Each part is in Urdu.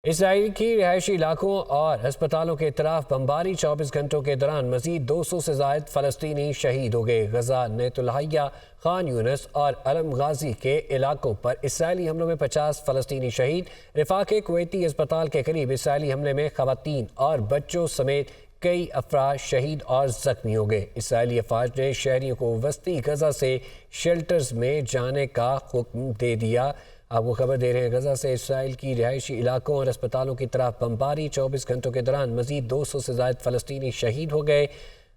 اسرائیل کی رہائشی علاقوں اور ہسپتالوں کے اطراف بمباری 24 گھنٹوں کے دوران مزید 200 سے زائد فلسطینی شہید ہو گئے۔ غزہ، نیت الحیہ، خان یونس اور علم غازی کے علاقوں پر اسرائیلی حملوں میں 50 فلسطینی شہید۔ رفح کے کویتی ہسپتال کے قریب اسرائیلی حملے میں خواتین اور بچوں سمیت کئی افراد شہید اور زخمی ہو گئے۔ اسرائیلی افواج نے شہریوں کو وسطی غزہ سے شیلٹرز میں جانے کا حکم دے دیا۔ آپ کو خبر دے رہے ہیں، غزہ سے اسرائیل کی رہائشی علاقوں اور ہسپتالوں کی طرف بمباری 24 گھنٹوں کے دوران مزید 200 سے زائد فلسطینی شہید ہو گئے۔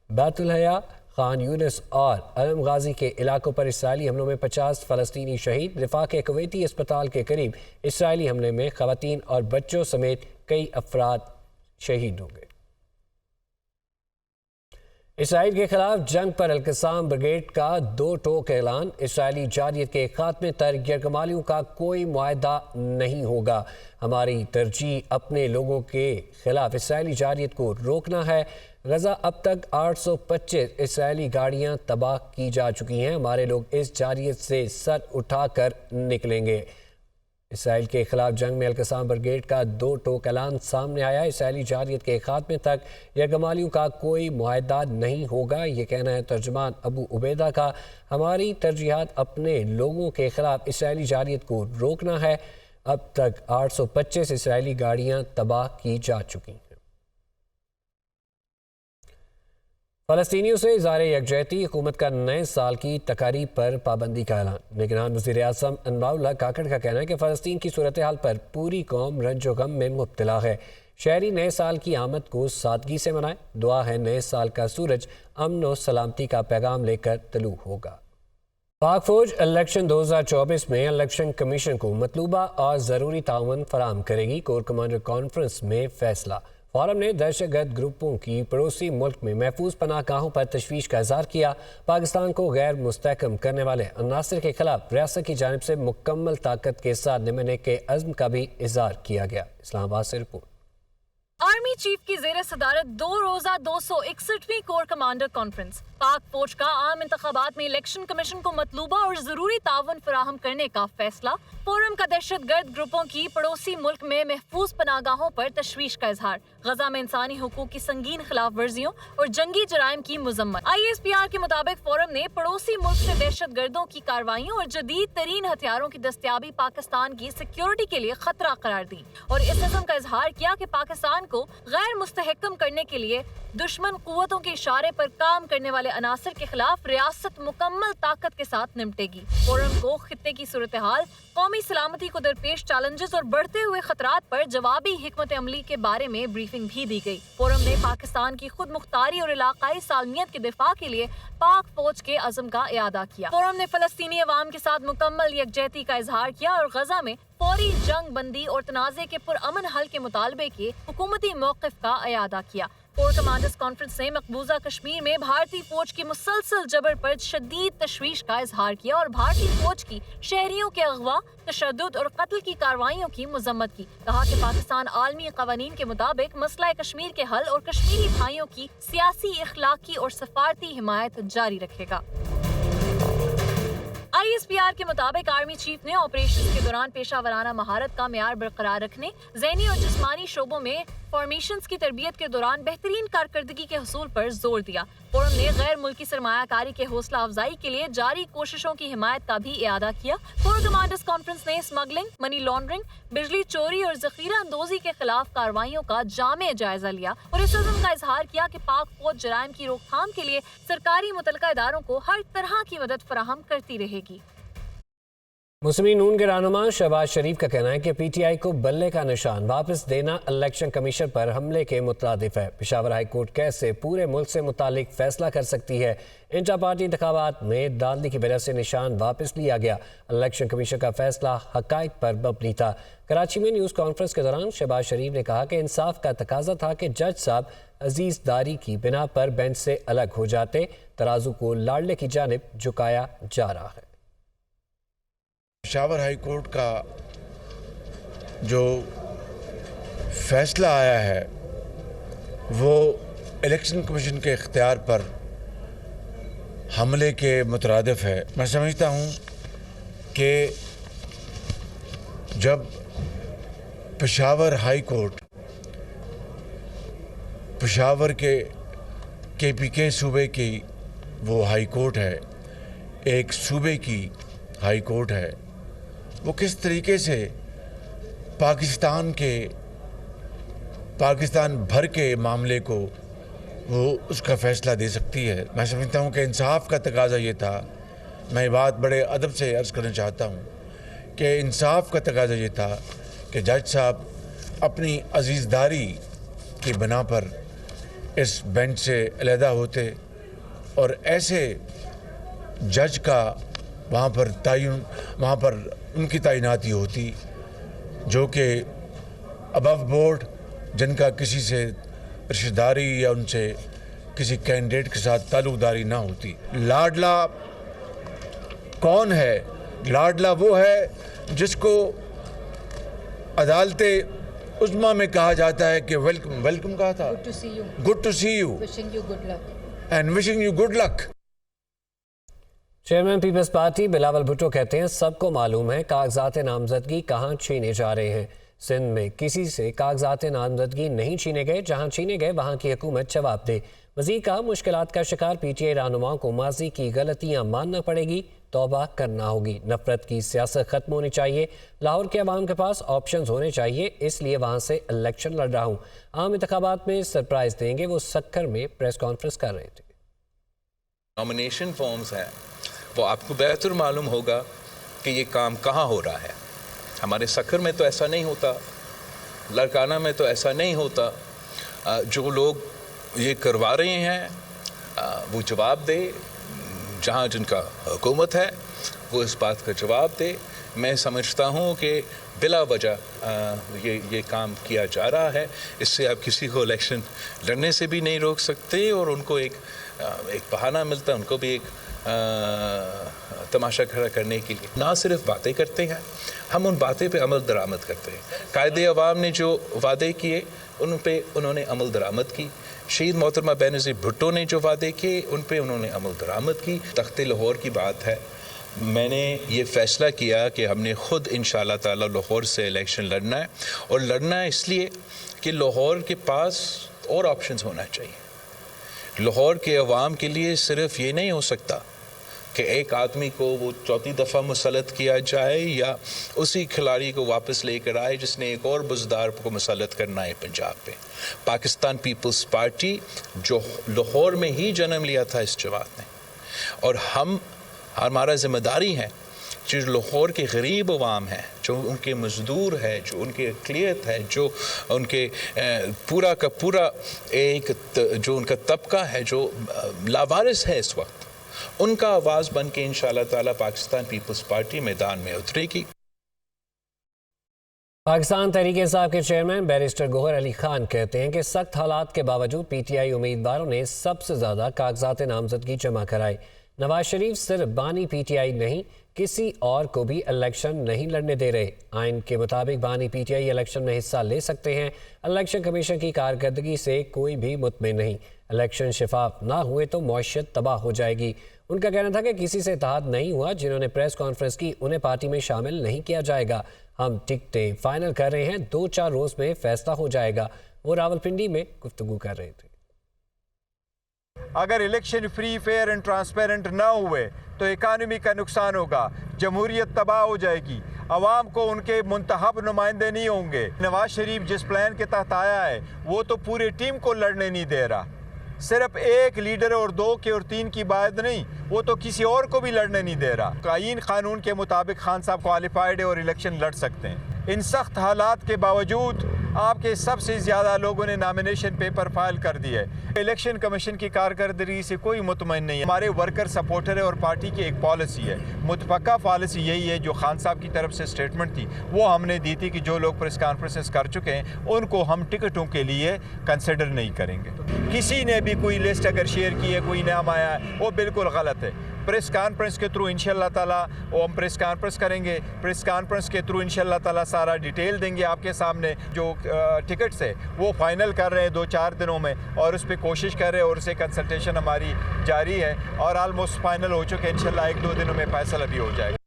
بیت الحیہ، خان یونس اور علم غازی کے علاقوں پر اسرائیلی حملوں میں 50 فلسطینی شہید۔ رفح کے کویتی ہسپتال کے قریب اسرائیلی حملے میں خواتین اور بچوں سمیت کئی افراد شہید ہو گئے۔ اسرائیل کے خلاف جنگ پر القسام بریگیڈ کا 2 ٹوک اعلان۔ اسرائیلی جارحیت کے خاتمے تک یرغمالیوں کا کوئی معاہدہ نہیں ہوگا۔ ہماری ترجیح اپنے لوگوں کے خلاف اسرائیلی جارحیت کو روکنا ہے۔ غزہ اب تک 825 اسرائیلی گاڑیاں تباہ کی جا چکی ہیں۔ ہمارے لوگ اس جارحیت سے سر اٹھا کر نکلیں گے۔ اسرائیل کے خلاف جنگ میں القسام بریگیڈ کا 2 ٹوک اعلان سامنے آیا۔ اسرائیلی جارحیت کے خاتمے تک یرغمالیوں کا کوئی معاہدہ نہیں ہوگا، یہ کہنا ہے ترجمان ابو عبیدہ کا۔ ہماری ترجیحات اپنے لوگوں کے خلاف اسرائیلی جارحیت کو روکنا ہے۔ اب تک 825 اسرائیلی گاڑیاں تباہ کی جا چکی ہیں۔ فلسطینیوں سے اظہار یکجہتی، حکومت کا نئے سال کی تقاریب پر پابندی کا اعلان۔ نگران وزیر اعظم انوار اللہ کاکڑ کا کہنا ہے کہ فلسطین کی صورتحال پر پوری قوم رنج و غم میں مبتلا ہے۔ شہری نئے سال کی آمد کو سادگی سے منائیں۔ دعا ہے نئے سال کا سورج امن و سلامتی کا پیغام لے کر طلوع ہوگا۔ پاک فوج الیکشن 2024 میں الیکشن کمیشن کو مطلوبہ اور ضروری تعاون فراہم کرے گی۔ کور کمانڈر کانفرنس میں فیصلہ۔ فورم نے دہشت گرد گروپوں کی پڑوسی ملک میں محفوظ پناہ گاہوں پر تشویش کا اظہار کیا۔ پاکستان کو غیر مستحکم کرنے والے عناصر کے خلاف ریاست کی جانب سے مکمل طاقت کے ساتھ نمٹنے کے عزم کا بھی اظہار کیا گیا۔ اسلام آباد سے رپورٹ۔ آرمی چیف کی زیر صدارت 2 روزہ 261ویں کور کمانڈر کانفرنس۔ پاک فوج کا عام انتخابات میں الیکشن کمیشن کو مطلوبہ اور ضروری تعاون فراہم کرنے کا فیصلہ۔ فورم کا دہشت گرد گروپوں کی پڑوسی ملک میں محفوظ پناہ گاہوں پر تشویش کا اظہار۔ غزہ میں انسانی حقوق کی سنگین خلاف ورزیوں اور جنگی جرائم کی مذمت۔ ISPR کے مطابق فورم نے پڑوسی ملک سے دہشت گردوں کی کارروائیوں اور جدید ترین ہتھیاروں کی دستیابی پاکستان کی سیکیورٹی کے لیے خطرہ قرار دی اور اس عزم کا اظہار کیا کہ پاکستان کو غیر مستحکم کرنے کے لیے دشمن قوتوں کے اشارے پر کام کرنے والے عناصر کے خلاف ریاست مکمل طاقت کے ساتھ نمٹے گی۔ فورم کو خطے کی صورتحال، قومی سلامتی کو درپیش چیلنجز اور بڑھتے ہوئے خطرات پر جوابی حکمت عملی کے بارے میں بریفنگ بھی دی گئی۔ فورم نے پاکستان کی خود مختاری اور علاقائی سالمیت کے دفاع کے لیے پاک فوج کے عزم کا اعادہ کیا۔ فورم نے فلسطینی عوام کے ساتھ مکمل یکجہتی کا اظہار کیا اور غزہ میں فوری جنگ بندی اور تنازع کے پرامن حل کے مطالبے کے حکومتی موقف کا اعادہ کیا۔ کور کمانڈرز کانفرنس نے مقبوضہ کشمیر میں بھارتی فوج کی مسلسل جبر پر شدید تشویش کا اظہار کیا اور بھارتی فوج کی شہریوں کے اغوا، تشدد اور قتل کی کارروائیوں کی مذمت کی۔ کہا کہ پاکستان عالمی قوانین کے مطابق مسئلہ کشمیر کے حل اور کشمیری بھائیوں کی سیاسی، اخلاقی اور سفارتی حمایت جاری رکھے گا۔ ISPR کے مطابق آرمی چیف نے آپریشن کے دوران پیشہ ورانہ مہارت کا معیار برقرار رکھنے، ذہنی اور جسمانی شعبوں میں فارمیشنز کی تربیت کے دوران بہترین کارکردگی کے حصول پر زور دیا۔ فورم نے غیر ملکی سرمایہ کاری کے حوصلہ افزائی کے لیے جاری کوششوں کی حمایت کا بھی اعادہ کیا۔ کور کمانڈرز کانفرنس نے اسمگلنگ، منی لانڈرنگ، بجلی چوری اور ذخیرہ اندوزی کے خلاف کارروائیوں کا جامع جائزہ لیا اور اس عزم کا اظہار کیا کہ پاک فوج جرائم کی روک تھام کے لیے سرکاری متعلقہ اداروں کو ہر طرح کی مدد فراہم کرتی رہے گی۔ مسلم نون کے رہنما شہباز شریف کا کہنا ہے کہ PTI کو بلے کا نشان واپس دینا الیکشن کمیشن پر حملے کے مترادف ہے۔ پشاور ہائی کورٹ کیسے پورے ملک سے متعلق فیصلہ کر سکتی ہے؟ انٹرا پارٹی انتخابات میں دھاندلی کی وجہ سے نشان واپس لیا گیا۔ الیکشن کمیشن کا فیصلہ حقائق پر مبنی تھا۔ کراچی میں نیوز کانفرنس کے دوران شہباز شریف نے کہا کہ انصاف کا تقاضا تھا کہ جج صاحب عزیز داری کی بنا پر بینچ سے الگ ہو جاتے۔ ترازو کو لاڑلے کی جانب جھکایا جا رہا ہے۔ پشاور ہائی کورٹ کا جو فیصلہ آیا ہے وہ الیکشن کمیشن کے اختیار پر حملے کے مترادف ہے۔ میں سمجھتا ہوں کہ جب پشاور ہائی کورٹ پشاور کے KPK صوبے کی وہ ہائی کورٹ ہے، ایک صوبے کی ہائی کورٹ ہے، وہ کس طریقے سے پاکستان بھر کے معاملے کو وہ اس کا فیصلہ دے سکتی ہے؟ میں سمجھتا ہوں کہ انصاف کا تقاضا یہ تھا، میں یہ بات بڑے ادب سے عرض کرنا چاہتا ہوں کہ انصاف کا تقاضا یہ تھا کہ جج صاحب اپنی عزیزداری کی بنا پر اس بینچ سے علیحدہ ہوتے اور ایسے جج کا وہاں پر ان کی تعیناتی ہوتی جو کہ ابو بورڈ، جن کا کسی سے رشتہ داری یا ان سے کسی کینڈیڈیٹ کے ساتھ تعلق داری نہ ہوتی۔ لاڈلا کون ہے؟ لاڈلا وہ ہے جس کو عدالت عظمیٰ میں کہا جاتا ہے کہ ویلکم کہا تھا، good to see you and wishing you good luck. Chairman Peoples Party Bilawal Bhutto کہتے ہیں سب کو معلوم ہے کاغذات نامزدگی کہاں چھینے جا رہے ہیں۔ سندھ میں کسی سے کاغذات نامزدگی نہیں چھینے گئے، جہاں چھینے گئے وہاں کی حکومت جواب دے۔ مزید کہا مشکلات کا شکار PTI رہنماؤں کو ماضی کی غلطیاں ماننا پڑے گی، توبہ کرنا ہوگی، نفرت کی سیاست ختم ہونی چاہیے، لاہور کے عوام کے پاس آپشنز ہونے چاہیے، اس لیے وہاں سے الیکشن لڑ رہا ہوں۔ عام انتخابات میں سرپرائز دیں گے، وہ سکھر میں پریس کانفرنس کر رہے تھے۔ نامینیشن فارمز ہیں، وہ آپ کو بہتر معلوم ہوگا کہ یہ کام کہاں ہو رہا ہے۔ ہمارے سکھر میں تو ایسا نہیں ہوتا، لڑکانہ میں تو ایسا نہیں ہوتا۔ جو لوگ یہ کروا رہے ہیں وہ جواب دے، جہاں جن کا حکومت ہے وہ اس بات کا جواب دے۔ میں سمجھتا ہوں کہ بلا وجہ یہ کام کیا جا رہا ہے، اس سے آپ کسی کو الیکشن لڑنے سے بھی نہیں روک سکتے، اور ان کو ایک بہانہ ملتا ہے، ان کو بھی ایک تماشا کھڑا کرنے کے لیے۔ نہ صرف باتیں کرتے ہیں، ہم ان باتیں پہ عمل درآمد کرتے ہیں۔ قائد عوام نے جو وعدے کیے ان پہ انہوں نے عمل درآمد کی، شہید محترمہ بینظیر بھٹو نے جو وعدے کیے ان پہ انہوں نے عمل درآمد کی۔ تخت لاہور کی بات ہے، میں نے یہ فیصلہ کیا کہ ہم نے خود انشاءاللہ تعالی لاہور سے الیکشن لڑنا ہے، اور لڑنا ہے اس لیے کہ لاہور کے پاس اور آپشنز ہونا چاہیے۔ لاہور کے عوام کے لیے صرف یہ نہیں ہو سکتا کہ ایک آدمی کو وہ چوتھی دفعہ مسلط کیا جائے یا اسی کھلاڑی کو واپس لے کر آئے جس نے ایک اور بزدار کو مسلط کرنا ہے پنجاب پہ۔ پاکستان پیپلز پارٹی جو لاہور میں ہی جنم لیا تھا اس جماعت نے، اور ہمارا ذمہ داری ہے جو لاہور کے غریب عوام ہیں، جو ان کے مزدور ہے، جو ان کے اقلیت ہے، جو ان کے پورا کا پورا ایک جو ان کا طبقہ ہے جو لاوارث ہے اس وقت، ان کا آواز بن کے انشاءاللہ تعالی پاکستان پیپلز پارٹی میدان میں اترے گی۔ پاکستان تحریک انصاف کے چیئرمین بیرسٹر گوہر علی خان کہتے ہیں کہ سخت حالات کے باوجود PTI امیدواروں نے سب سے زیادہ کاغذات نامزدگی جمع کرائے۔ نواز شریف صرف بانی PTI نہیں، کسی اور کو بھی الیکشن نہیں لڑنے دے رہے۔ آئین کے مطابق بانی PTI الیکشن میں حصہ لے سکتے ہیں۔ الیکشن کمیشن کی کارکردگی سے کوئی بھی مطمئن نہیں۔ الیکشن شفاف نہ ہوئے تو معیشت تباہ ہو جائے گی۔ ان کا کہنا تھا کہ کسی سے اتحاد نہیں ہوا، جنہوں نے پریس کانفرنس کی انہیں پارٹی میں شامل نہیں کیا جائے گا۔ ہم ٹکٹیں فائنل کر رہے ہیں، 2-4 روز میں فیصلہ ہو جائے گا۔ وہ راولپنڈی میں گفتگو کر رہے تھے۔ اگر election free, fair and transparent نہ ہوئے تو اکانومی کا نقصان ہوگا، جمہوریت تباہ ہو جائے گی، عوام کو ان کے منتخب نمائندے نہیں ہوں گے۔ نواز شریف جس پلان کے تحت آیا ہے وہ تو پورے ٹیم کو لڑنے نہیں دے رہا، صرف ایک لیڈر اور 2 کے اور 3 کی بات نہیں، وہ تو کسی اور کو بھی لڑنے نہیں دے رہا۔ آئین قانون کے مطابق خان صاحب کوالیفائڈ ہے اور الیکشن لڑ سکتے ہیں۔ ان سخت حالات کے باوجود آپ کے سب سے زیادہ لوگوں نے نامینیشن پیپر فائل کر دی ہے۔ الیکشن کمیشن کی کارکردگی سے کوئی مطمئن نہیں ہے۔ ہمارے ورکر سپورٹر ہے اور پارٹی کی ایک پالیسی ہے، متفقہ پالیسی یہی ہے جو خان صاحب کی طرف سے سٹیٹمنٹ تھی وہ ہم نے دی تھی کہ جو لوگ پریس کانفرنسز کر چکے ہیں ان کو ہم ٹکٹوں کے لیے کنسیڈر نہیں کریں گے۔ کسی نے بھی کوئی لسٹ اگر شیئر کی ہے، کوئی نام آیا ہے، وہ بالکل غلط ہے۔ پریس کانفرنس کے تھرو انشاءاللہ تعالیٰ وہ ہم پریس کانفرنس کریں گے، پریس کانفرنس کے تھرو انشاءاللہ تعالیٰ سارا ڈیٹیل دیں گے آپ کے سامنے۔ جو ٹکٹس ہے وہ فائنل کر رہے ہیں 2-4 دنوں میں، اور اس پہ کوشش کر رہے ہیں، اور اسے کنسلٹیشن ہماری جاری ہے، اور آلموسٹ فائنل ہو چکے، انشاءاللہ 1-2 دنوں میں فیصلہ بھی ہو جائے گا۔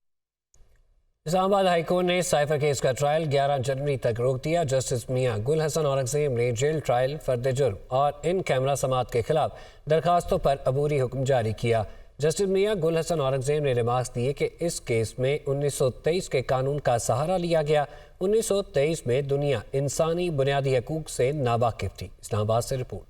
اسلام آباد ہائی کورٹ نے سائفر کیس کا ٹرائل 11 جنوری تک روک دیا۔ جسٹس میاں گل حسن اورنگزیب نے جیل ٹرائل، فرد جرم اور ان کیمرہ سماعت کے خلاف درخواستوں پر عبوری حکم جاری کیا۔ جسٹس میاں گل حسن اورنگزیب نے ریمارکس دیے کہ اس کیس میں 1923 کے قانون کا سہارا لیا گیا۔ 1923 میں دنیا انسانی بنیادی حقوق سے ناواقف تھی۔ اسلام آباد سے رپورٹ۔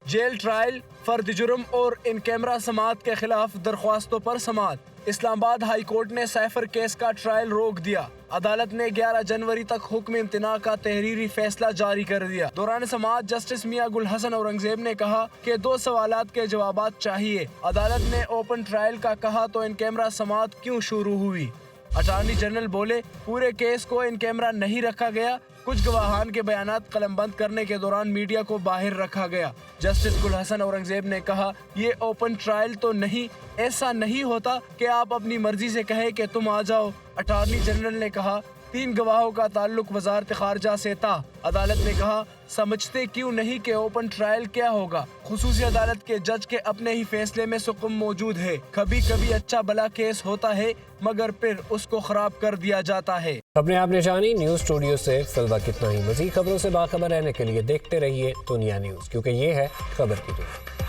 جیل ٹرائل، فرد جرم اور ان کیمرہ سماعت کے خلاف درخواستوں پر سماعت۔ اسلام آباد ہائی کورٹ نے سائفر کیس کا ٹرائل روک دیا۔ عدالت نے 11 جنوری تک حکم امتناع کا تحریری فیصلہ جاری کر دیا۔ دوران سماعت جسٹس میاں گل حسن اورنگزیب نے کہا کہ 2 سوالات کے جوابات چاہیے۔ عدالت نے اوپن ٹرائل کا کہا تو ان کیمرہ سماعت کیوں شروع ہوئی؟ اٹارنی جنرل بولے پورے کیس کو ان کیمرہ نہیں رکھا گیا، کچھ گواہان کے بیانات قلم بند کرنے کے دوران میڈیا کو باہر رکھا گیا۔ جسٹس گل حسن اورنگزیب نے کہا یہ اوپن ٹرائل تو نہیں، ایسا نہیں ہوتا کہ آپ اپنی مرضی سے کہیں کہ تم آ جاؤ۔ اٹارنی جنرل نے کہا 3 گواہوں کا تعلق وزارت خارجہ سے تھا۔ عدالت نے کہا سمجھتے کیوں نہیں کہ اوپن ٹرائل کیا ہوگا؟ خصوصی عدالت کے جج کے اپنے ہی فیصلے میں سکم موجود ہے۔ کبھی کبھی اچھا بلا کیس ہوتا ہے مگر پھر اس کو خراب کر دیا جاتا ہے۔ خبریں آپ نے جانی، نیوز اسٹوڈیو سے فی الوقت اتنا ہی۔ مزید خبروں سے باخبر رہنے کے لیے دیکھتے رہیے دنیا نیوز، کیونکہ یہ ہے خبر کی دنیا۔